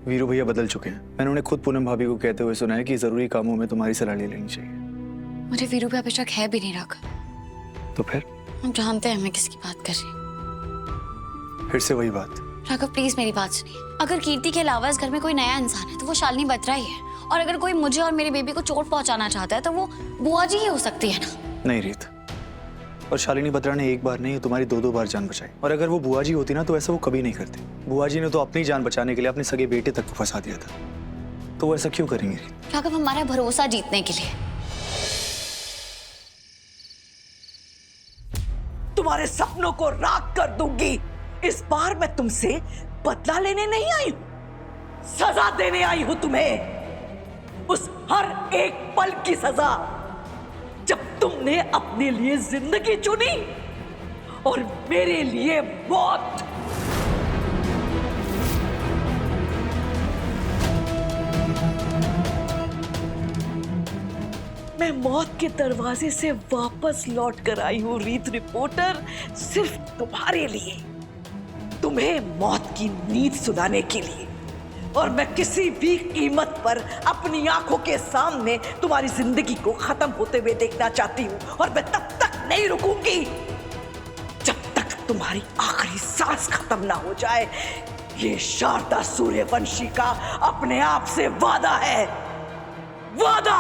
वीरू भैया बदल चुके हैं। मैंने उन्हें खुद पूनम भाभी को कहते हुए सुना है कि जरूरी कामों में तुम्हारी सलाह ले लेनी चाहिए। मुझे वीरू पे अब शक है भी नहीं रखा। तो फिर हम जानते हैं मैं किसकी बात कर रही हूँ। फिर से वही बात। राघव प्लीज मेरी बात सुनिए। अगर कीर्ति के अलावा इस घर में कोई नया इंसान है तो वो शालिनी बत्रा ही है। और अगर कोई मुझे और मेरे बेबी को चोट पहुंचाना चाहता है तो वो बुआ जी ही हो सकती है ना। नहीं रीत, और शालिनी बत्रा ने एक बार नहीं तुम्हारी दो बार जान बचाई। और अगर वो बुआ जी होती ना तो ऐसा वो कभी नहीं करती। बुआ जी ने तो अपनी जान बचाने के लिए अपने सगे बेटे तक को फंसा दिया था, तो वो ऐसा क्यों करेंगे रीत? राघव हमारा भरोसा जीतने के लिए। तुम्हारे सपनों को राख कर दूंगी। इस बार मैं तुमसे बदला लेने नहीं आई हूं, सजा देने आई हूं तुम्हें। उस हर एक पल की सजा जब तुमने अपने लिए जिंदगी चुनी और मेरे लिए मौत। मैं मौत के दरवाजे से वापस लौट कर आई हूं रीत रिपोर्टर, सिर्फ तुम्हारे लिए, तुम्हें मौत की नींद सुलाने के लिए। और मैं किसी भी कीमत पर अपनी आंखों के सामने तुम्हारी जिंदगी को खत्म होते हुए देखना चाहती हूं। और मैं तब तक नहीं रुकूंगी जब तक तुम्हारी आखिरी सांस खत्म ना हो जाए। ये शारदा सूर्यवंशी का अपने आप से वादा है, वादा।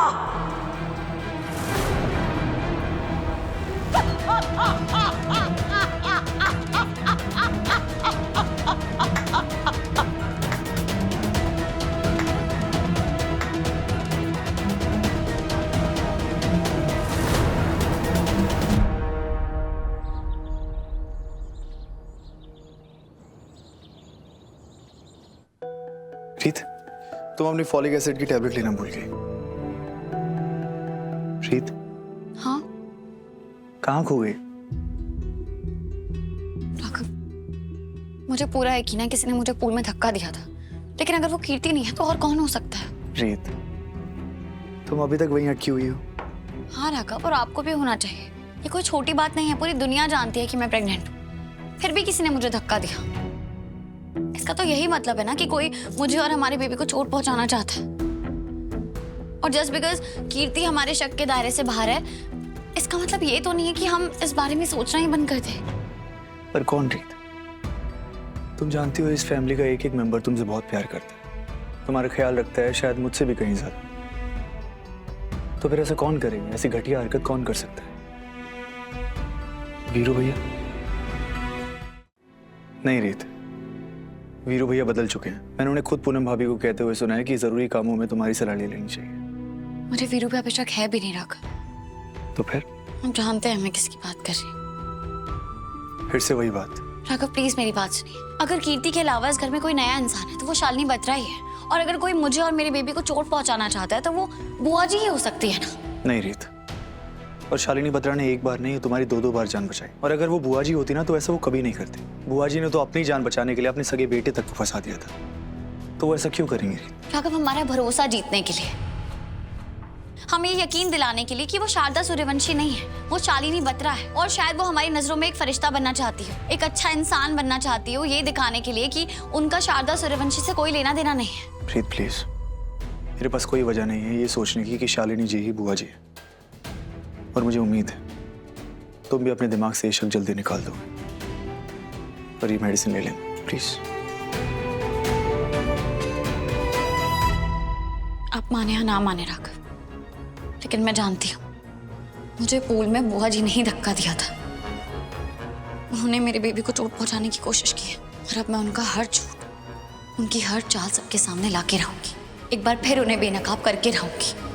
रीत, तुम अपनी फॉलिक एसिड की टैबलेट लेना भूल गई। रीत, हाँ कहाँ खो गई? राघव, मुझे पूरा यकीन है किसी ने मुझे पूल में धक्का दिया था, लेकिन अगर वो कीर्ति नहीं है तो और कौन हो सकता है? रीत, तुम अभी तक वहीं अटकी हुई हो। हाँ राघव, और आपको भी होना चाहिए। ये कोई छोटी बात नहीं है, पूरी दुनिया जानती है कि मैं प्रेग्नेंट हूँ, फिर भी किसी ने मुझे धक्का दिया। इसका तो यही मतलब है ना कि कोई मुझे और हमारे बेबी को चोट पहुंचाना चाहता है। और जस्ट बिकॉज कीर्ति हमारे शक के दायरे से बाहर है, इसका मतलब ये तो नहीं है कि हम इस बारे में सोचना ही बंद कर दें। पर कौन रीत? तुम जानती हो इस फैमिली का एक एक मेंबर तुमसे बहुत प्यार करता है, तुम्हारा ख्याल रखता है, शायद मुझसे भी कहीं ज्यादा। तो फिर ऐसा कौन करेगा? ऐसी घटिया हरकत कौन कर सकता है? वीरू भैया? नहीं रीत, वीरू भैया बदल चुके हैं। मैंने उन्हें खुद पूनम भाभी को कहते हुए सुना है कि जरूरी कामों में तुम्हारी सलाह ले लेनी चाहिए। मुझे वीरू पे अब शक है भी नहीं रखा। तो फिर हम जानते हैं मैं किसकी बात कर रही हूँ। फिर से वही बात। राघव प्लीज मेरी बात सुनिए। अगर कीर्ति के अलावा इस घर में कोई नया इंसान है तो वो शालिनी बत्रा ही है। और अगर कोई मुझे और मेरे बेबी को चोट पहुंचाना चाहता है तो वो बुआ जी ही हो सकती है ना। नहीं रीत, और शालिनी बत्रा ने एक बार नहीं तुम्हारी दो बार जान बचाई। और अगर वो बुआ जी होती ना तो ऐसा वो कभी नहीं करती। बुआ जी ने तो अपनी जान बचाने के लिए अपने सगे बेटे तक को फंसा दिया था, तो वो ऐसा क्यों करेंगे रीत? राघव हमारा भरोसा जीतने के लिए, हमें ये यकीन दिलाने के लिए कि वो शारदा सूर्यवंशी नहीं है, वो शालिनी बत्रा है। और शायद वो हमारी नजरों में एक फरिश्ता बनना चाहती हो, एक अच्छा इंसान बनना चाहती हो, ये दिखाने के लिए कि उनका शारदा सूर्यवंशी से कोई लेना देना नहीं है। रीत प्लीज, मेरे पास कोई वजह नहीं है ये सोचने की कि शालिनी जी ही बुआ जी है। और मुझे उम्मीद है तुम भी अपने दिमाग से ये शक जल्दी निकाल दो और ये मेडिसिन ले लें प्लीज। आप माने या ना माने राघव, लेकिन मैं जानती हूँ मुझे पूल में बुआ जी ने ही धक्का दिया था। उन्होंने मेरे बेबी को चोट पहुंचाने की कोशिश की है और अब मैं उनका हर झूठ, उनकी हर चाल सबके सामने लाके रहूंगी। एक बार फिर उन्हें बेनकाब करके रहूंगी।